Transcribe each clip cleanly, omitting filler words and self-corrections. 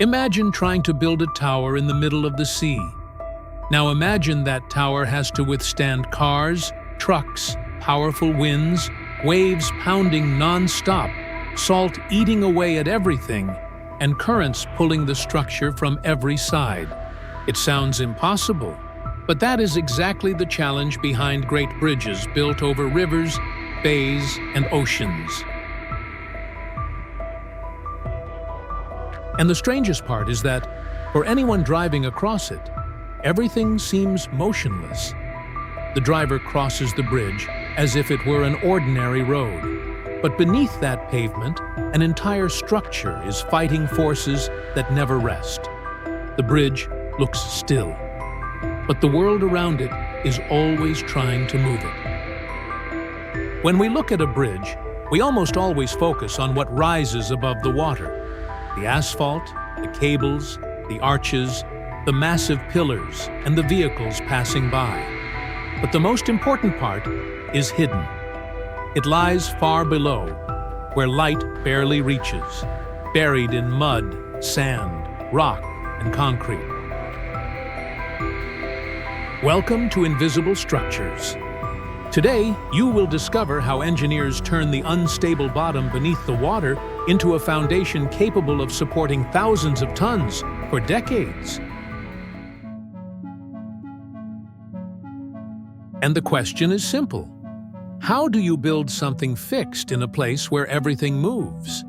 Imagine trying to build a tower in the middle of the sea. Now imagine that tower has to withstand cars, trucks, powerful winds, waves pounding non-stop, salt eating away at everything, and currents pulling the structure from every side. It sounds impossible, but that is exactly the challenge behind great bridges built over rivers, bays, and oceans. And the strangest part is that, for anyone driving across it, everything seems motionless. The driver crosses the bridge as if it were an ordinary road. But beneath that pavement, an entire structure is fighting forces that never rest. The bridge looks still, but the world around it is always trying to move it. When we look at a bridge, we almost always focus on what rises above the water. The asphalt, the cables, the arches, the massive pillars, and the vehicles passing by. But the most important part is hidden. It lies far below, where light barely reaches, buried in mud, sand, rock, and concrete. Welcome to Invisible Structures. Today, you will discover how engineers turn the unstable bottom beneath the water into a foundation capable of supporting thousands of tons for decades. And the question is simple. How do you build something fixed in a place where everything moves?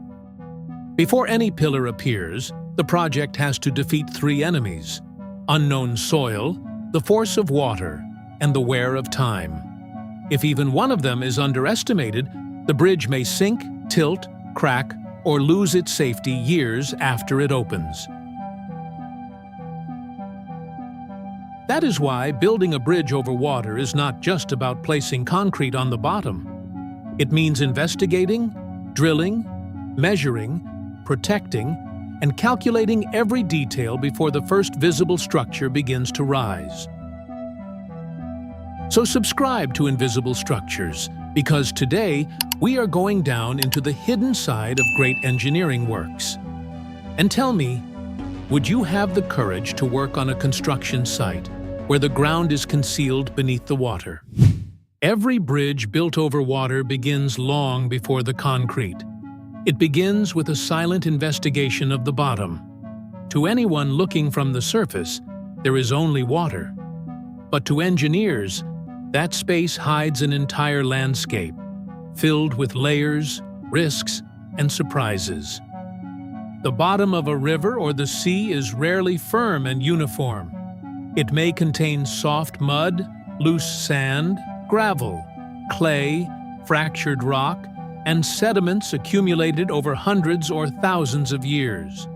Before any pillar appears, the project has to defeat three enemies: unknown soil, the force of water, and the wear of time. If even one of them is underestimated, the bridge may sink, tilt, crack, or lose its safety years after it opens. That is why building a bridge over water is not just about placing concrete on the bottom. It means investigating, drilling, measuring, protecting, and calculating every detail before the first visible structure begins to rise. So subscribe to Invisible Structures, because today we are going down into the hidden side of great engineering works. And tell me, would you have the courage to work on a construction site where the ground is concealed beneath the water? Every bridge built over water begins long before the concrete. It begins with a silent investigation of the bottom. To anyone looking from the surface, there is only water. But to engineers, that space hides an entire landscape, filled with layers, risks, and surprises. The bottom of a river or the sea is rarely firm and uniform. It may contain soft mud, loose sand, gravel, clay, fractured rock, and sediments accumulated over hundreds or thousands of years.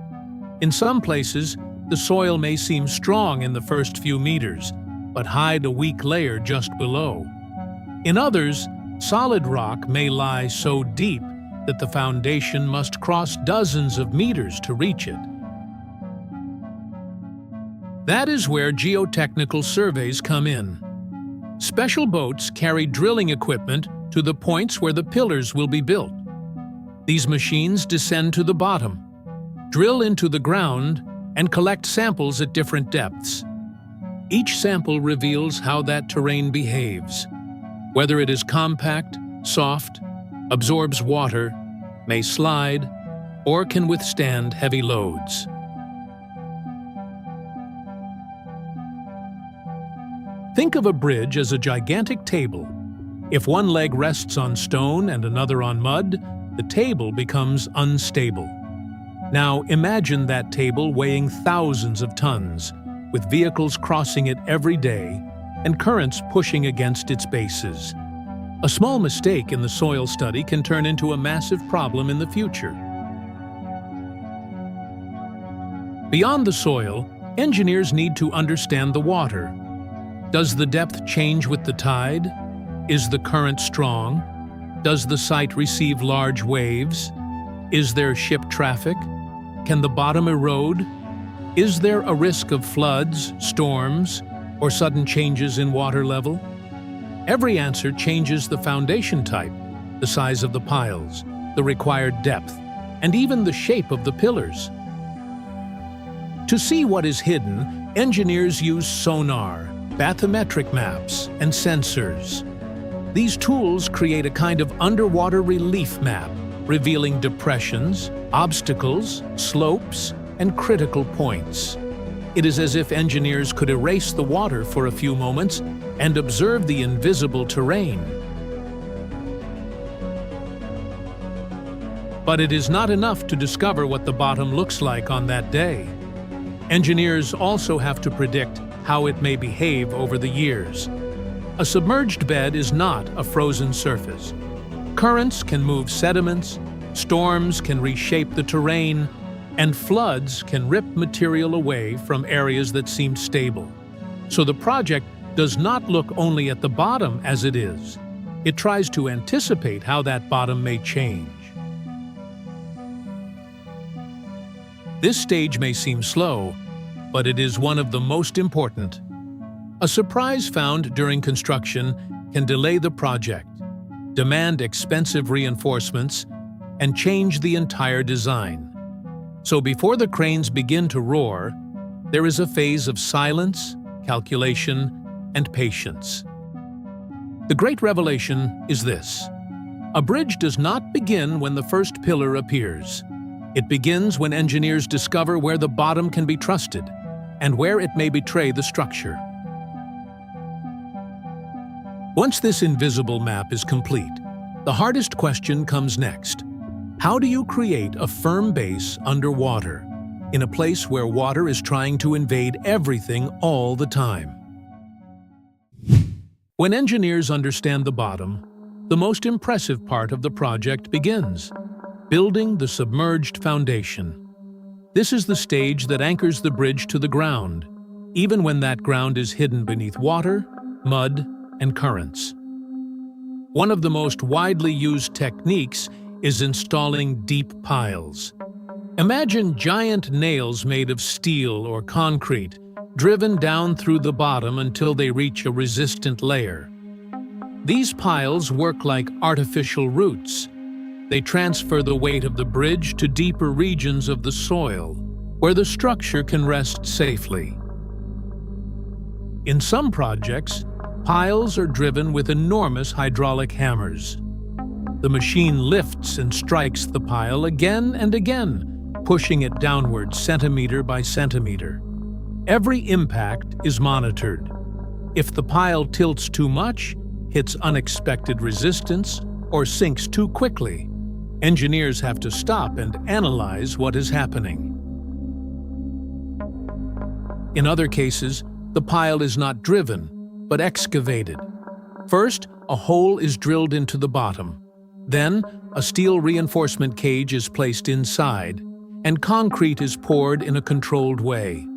In some places, the soil may seem strong in the first few meters, but hide a weak layer just below. In others, solid rock may lie so deep that the foundation must cross dozens of meters to reach it. That is where geotechnical surveys come in. Special boats carry drilling equipment to the points where the pillars will be built. These machines descend to the bottom, drill into the ground, and collect samples at different depths. Each sample reveals how that terrain behaves, whether it is compact, soft, absorbs water, may slide, or can withstand heavy loads. Think of a bridge as a gigantic table. If one leg rests on stone and another on mud, the table becomes unstable. Now imagine that table weighing thousands of tons, with vehicles crossing it every day and currents pushing against its bases. A small mistake in the soil study can turn into a massive problem in the future. Beyond the soil, engineers need to understand the water. Does the depth change with the tide? Is the current strong? Does the site receive large waves? Is there ship traffic? Can the bottom erode? Is there a risk of floods, storms, or sudden changes in water level? Every answer changes the foundation type, the size of the piles, the required depth, and even the shape of the pillars. To see what is hidden, engineers use sonar, bathymetric maps, and sensors. These tools create a kind of underwater relief map, revealing depressions, obstacles, slopes, and critical points. It is as if engineers could erase the water for a few moments and observe the invisible terrain. But it is not enough to discover what the bottom looks like on that day. Engineers also have to predict how it may behave over the years. A submerged bed is not a frozen surface. Currents can move sediments, storms can reshape the terrain, and floods can rip material away from areas that seem stable. So the project does not look only at the bottom as it is. It tries to anticipate how that bottom may change. This stage may seem slow, but it is one of the most important. A surprise found during construction can delay the project, demand expensive reinforcements, and change the entire design. So before the cranes begin to roar, there is a phase of silence, calculation, and patience. The great revelation is this: a bridge does not begin when the first pillar appears. It begins when engineers discover where the bottom can be trusted and where it may betray the structure. Once this invisible map is complete, the hardest question comes next. How do you create a firm base underwater, in a place where water is trying to invade everything all the time? When engineers understand the bottom, the most impressive part of the project begins: building the submerged foundation. This is the stage that anchors the bridge to the ground, even when that ground is hidden beneath water, mud, and currents. One of the most widely used techniques is installing deep piles. Imagine giant nails made of steel or concrete, driven down through the bottom until they reach a resistant layer. These piles work like artificial roots. They transfer the weight of the bridge to deeper regions of the soil, where the structure can rest safely. In some projects, piles are driven with enormous hydraulic hammers. The machine lifts and strikes the pile again and again, pushing it downward centimeter by centimeter. Every impact is monitored. If the pile tilts too much, hits unexpected resistance, or sinks too quickly, engineers have to stop and analyze what is happening. In other cases, the pile is not driven, but excavated. First, a hole is drilled into the bottom. Then, a steel reinforcement cage is placed inside, and concrete is poured in a controlled way.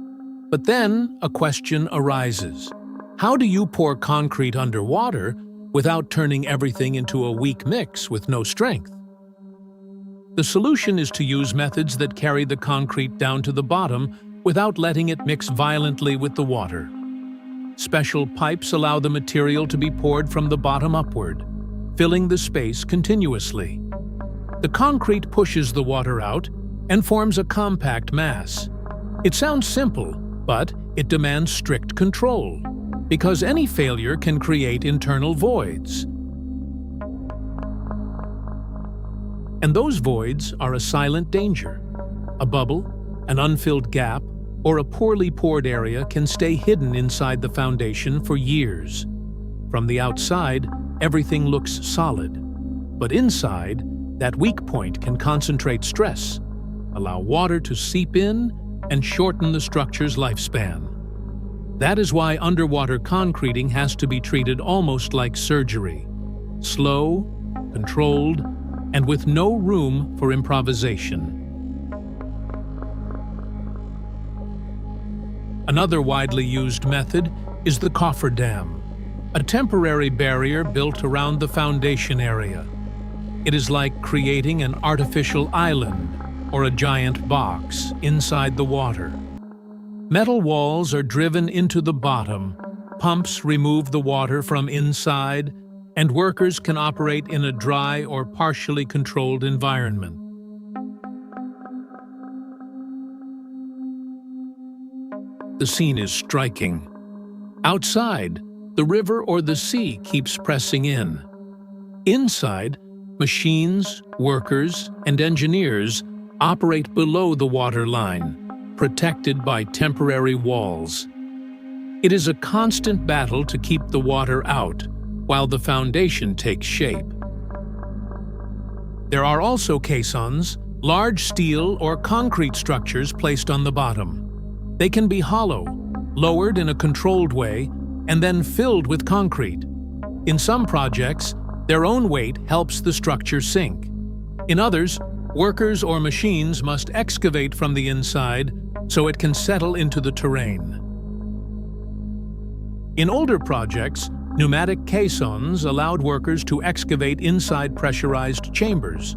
But then, a question arises. How do you pour concrete underwater without turning everything into a weak mix with no strength? The solution is to use methods that carry the concrete down to the bottom without letting it mix violently with the water. Special pipes allow the material to be poured from the bottom upward, filling the space continuously. The concrete pushes the water out and forms a compact mass. It sounds simple, but it demands strict control, because any failure can create internal voids. And those voids are a silent danger. A bubble, an unfilled gap, or a poorly poured area can stay hidden inside the foundation for years. From the outside, everything looks solid. But inside, that weak point can concentrate stress, allow water to seep in, and shorten the structure's lifespan. That is why underwater concreting has to be treated almost like surgery. Slow, controlled, and with no room for improvisation. Another widely used method is the Cofferdam, a temporary barrier built around the foundation area. It is like creating an artificial island or a giant box inside the water. Metal walls are driven into the bottom, pumps remove the water from inside, and workers can operate in a dry or partially controlled environment. the scene is striking. Outside, the river or the sea keeps pressing in. Inside, machines, workers, and engineers operate below the water line, protected by temporary walls. It is a constant battle to keep the water out, while the foundation takes shape. There are also caissons, large steel or concrete structures placed on the bottom. They can be hollow, lowered in a controlled way, and then filled with concrete. In some projects, their own weight helps the structure sink. In others, workers or machines must excavate from the inside so it can settle into the terrain. In older projects, pneumatic caissons allowed workers to excavate inside pressurized chambers.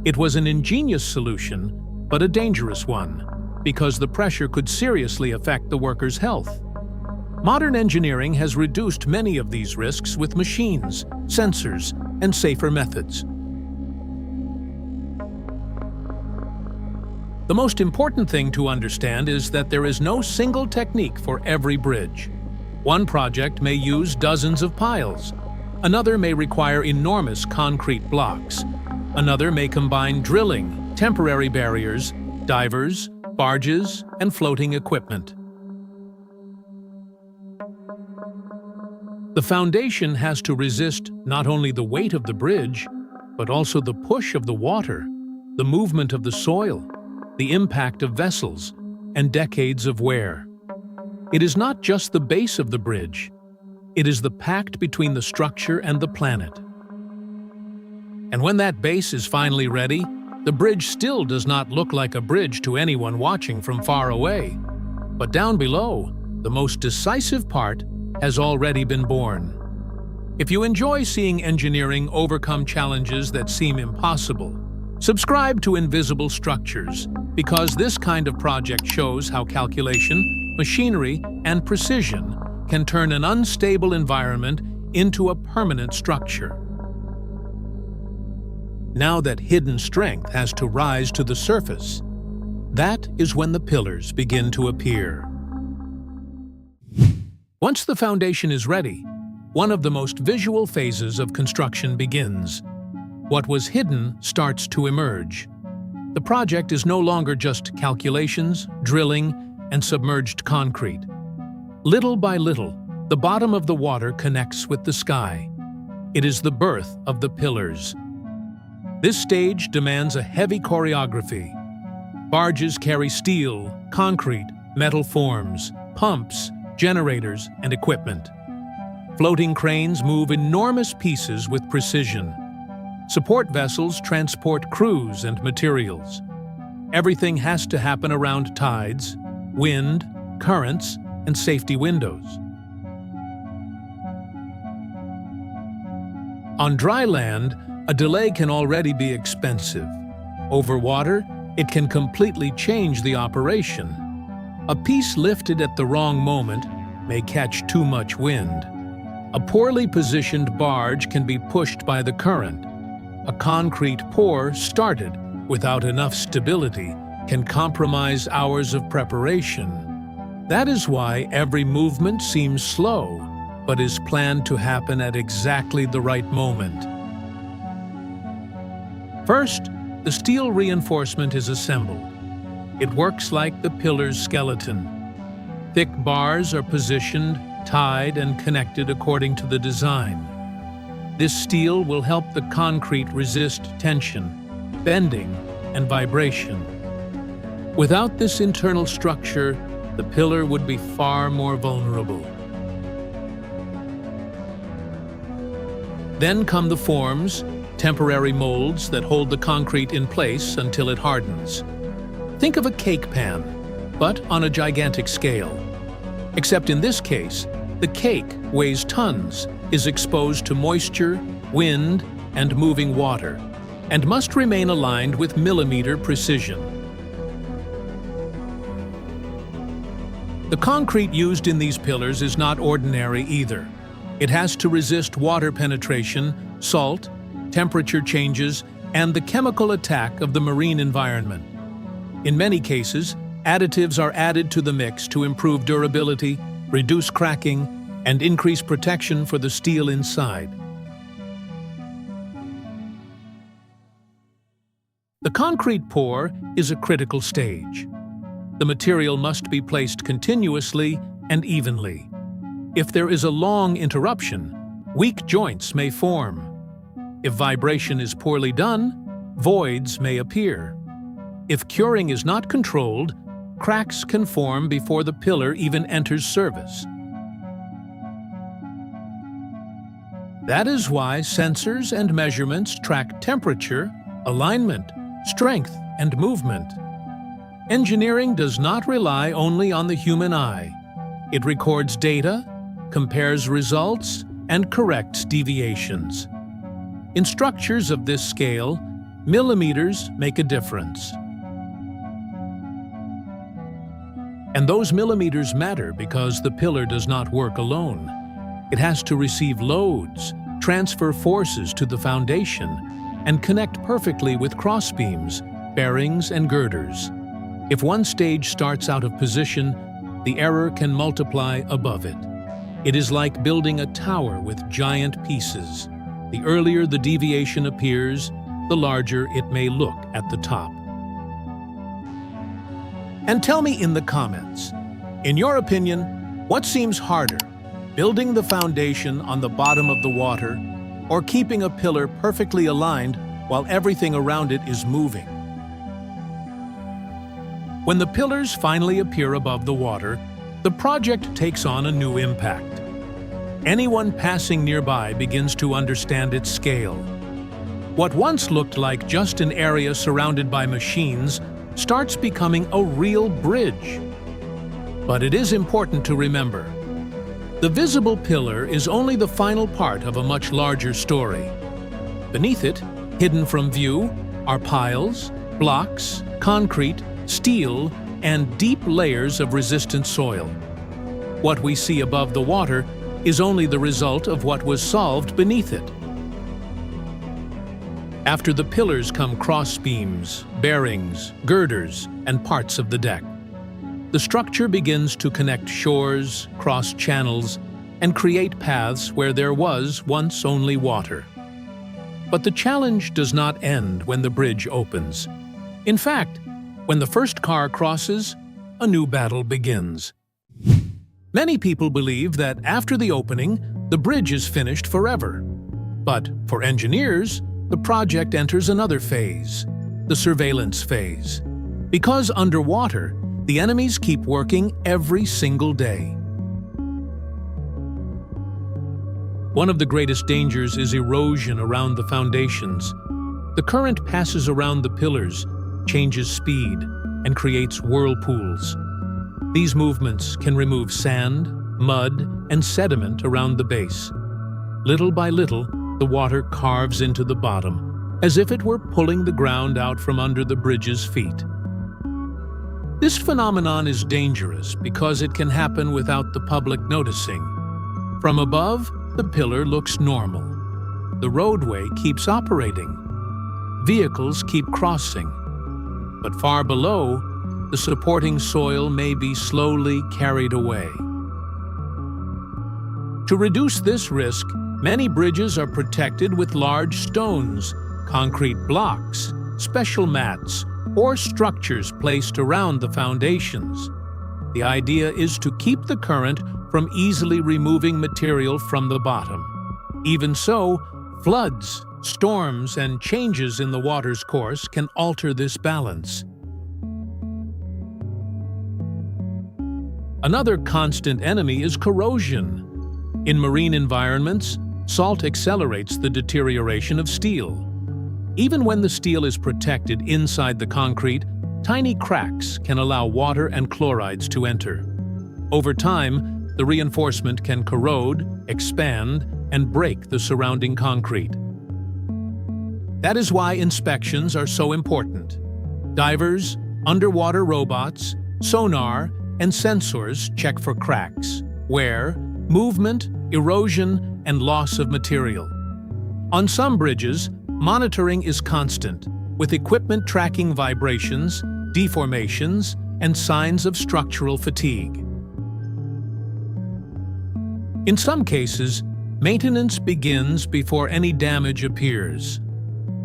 It was an ingenious solution, but a dangerous one, because the pressure could seriously affect the workers' health. Modern engineering has reduced many of these risks with machines, sensors, and safer methods. The most important thing to understand is that there is no single technique for every bridge. One project may use dozens of piles. Another may require enormous concrete blocks. Another may combine drilling, temporary barriers, divers, barges, and floating equipment. The foundation has to resist not only the weight of the bridge, but also the push of the water, the movement of the soil, the impact of vessels, and decades of wear. It is not just the base of the bridge, it is the pact between the structure and the planet. And when that base is finally ready, the bridge still does not look like a bridge to anyone watching from far away. But down below, the most decisive part has already been born. If you enjoy seeing engineering overcome challenges that seem impossible, subscribe to Invisible Structures, because this kind of project shows how calculation, machinery, and precision can turn an unstable environment into a permanent structure. Now that hidden strength has to rise to the surface, that is when the pillars begin to appear. Once the foundation is ready, one of the most visual phases of construction begins. What was hidden starts to emerge. The project is no longer just calculations, drilling, and submerged concrete. Little by little, the bottom of the water connects with the sky. It is the birth of the pillars. This stage demands a heavy choreography. Barges carry steel, concrete, metal forms, pumps, generators, and equipment. Floating cranes move enormous pieces with precision. Support vessels transport crews and materials. Everything has to happen around tides, wind, currents, and safety windows. On dry land, a delay can already be expensive. Over water, it can completely change the operation. A piece lifted at the wrong moment may catch too much wind. A poorly positioned barge can be pushed by the current. A concrete pour started without enough stability can compromise hours of preparation. That is why every movement seems slow, but is planned to happen at exactly the right moment. First, the steel reinforcement is assembled. It works like the pillar's skeleton. Thick bars are positioned, tied, and connected according to the design. This steel will help the concrete resist tension, bending, and vibration. Without this internal structure, the pillar would be far more vulnerable. Then come the forms, temporary molds that hold the concrete in place until it hardens. Think of a cake pan, but on a gigantic scale. Except in this case, the cake weighs tons, is exposed to moisture, wind, and moving water, and must remain aligned with millimeter precision. The concrete used in these pillars is not ordinary either. It has to resist water penetration, salt, temperature changes, and the chemical attack of the marine environment. In many cases, Additives are added to the mix to improve durability, reduce cracking, and increase protection for the steel inside. The concrete pour is a critical stage. The material must be placed continuously and evenly. If there is a long interruption, weak joints may form. If vibration is poorly done, voids may appear. If curing is not controlled, cracks can form before the pillar even enters service. That is why sensors and measurements track temperature, alignment, strength, and movement. Engineering does not rely only on the human eye. It records data, compares results, and corrects deviations. In structures of this scale, millimeters make a difference. And those millimeters matter because the pillar does not work alone. It has to receive loads, transfer forces to the foundation, and connect perfectly with crossbeams, bearings, and girders. If one stage starts out of position, the error can multiply above it. It is like building a tower with giant pieces. The earlier the deviation appears, the larger it may look at the top. And tell me in the comments, in your opinion, what seems harder, building the foundation on the bottom of the water or keeping a pillar perfectly aligned while everything around it is moving? When the pillars finally appear above the water, the project takes on a new impact. Anyone passing nearby begins to understand its scale. What once looked like just an area surrounded by machines starts becoming a real bridge. But it is important to remember, the visible pillar is only the final part of a much larger story. Beneath it, hidden from view, are piles, blocks, concrete, steel, and deep layers of resistant soil. What we see above the water is only the result of what was solved beneath it. After the pillars come crossbeams, bearings, girders, and parts of the deck. The structure begins to connect shores, cross channels, and create paths where there was once only water. But the challenge does not end when the bridge opens. In fact, when the first car crosses, a new battle begins. Many people believe that after the opening, the bridge is finished forever. But for engineers, the project enters another phase, the surveillance phase. Because underwater, the enemies keep working every single day. One of the greatest dangers is erosion around the foundations. The current passes around the pillars, changes speed, and creates whirlpools. These movements can remove sand, mud, and sediment around the base. Little by little, the water carves into the bottom, as if it were pulling the ground out from under the bridge's feet. This phenomenon is dangerous because it can happen without the public noticing. From above, the pillar looks normal. The roadway keeps operating. Vehicles keep crossing. But far below, the supporting soil may be slowly carried away. To reduce this risk, many bridges are protected with large stones, concrete blocks, special mats, or structures placed around the foundations. The idea is to keep the current from easily removing material from the bottom. Even so, floods, storms, and changes in the water's course can alter this balance. Another constant enemy is corrosion. In marine environments, salt accelerates the deterioration of steel. Even when the steel is protected inside the concrete, tiny cracks can allow water and chlorides to enter. Over time, the reinforcement can corrode, expand, and break the surrounding concrete. That is why inspections are so important. Divers, underwater robots, sonar, and sensors check for cracks, wear, movement, erosion, and loss of material. On some bridges, monitoring is constant, with equipment tracking vibrations, deformations, and signs of structural fatigue. In some cases, maintenance begins before any damage appears.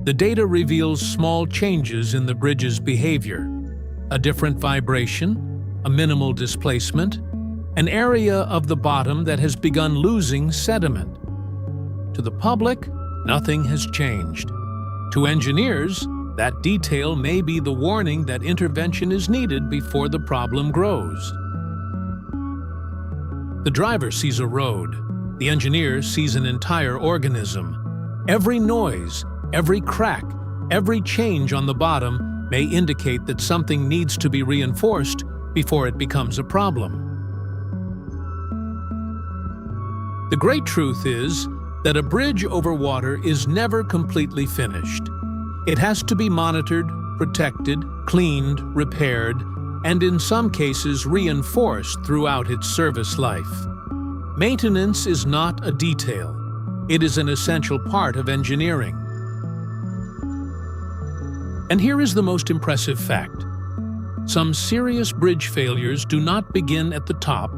The data reveals small changes in the bridge's behavior: a different vibration, a minimal displacement, an area of the bottom that has begun losing sediment. To the public, nothing has changed. To engineers, that detail may be the warning that intervention is needed before the problem grows. The driver sees a road. The engineer sees an entire organism. Every noise, every crack, every change on the bottom may indicate that something needs to be reinforced before it becomes a problem. The great truth is that a bridge over water is never completely finished. It has to be monitored, protected, cleaned, repaired, and in some cases reinforced throughout its service life. Maintenance is not a detail. It is an essential part of engineering. And here is the most impressive fact. Some serious bridge failures do not begin at the top,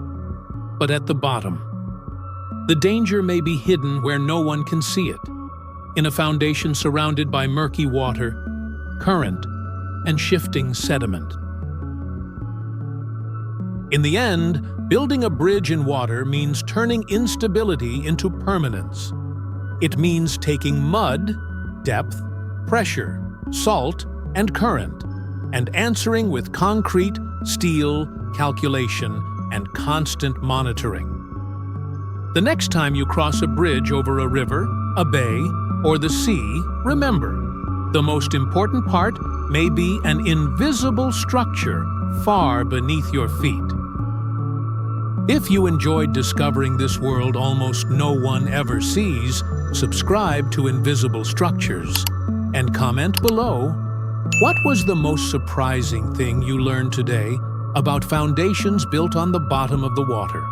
but at the bottom. The danger may be hidden where no one can see it, in a foundation surrounded by murky water, current, and shifting sediment. In the end, building a bridge in water means turning instability into permanence. It means taking mud, depth, pressure, salt, and current, and answering with concrete, steel, calculation, and constant monitoring. The next time you cross a bridge over a river, a bay, or the sea, remember, the most important part may be an invisible structure far beneath your feet. If you enjoyed discovering this world almost no one ever sees, subscribe to Invisible Structures and comment below, what was the most surprising thing you learned today about foundations built on the bottom of the water?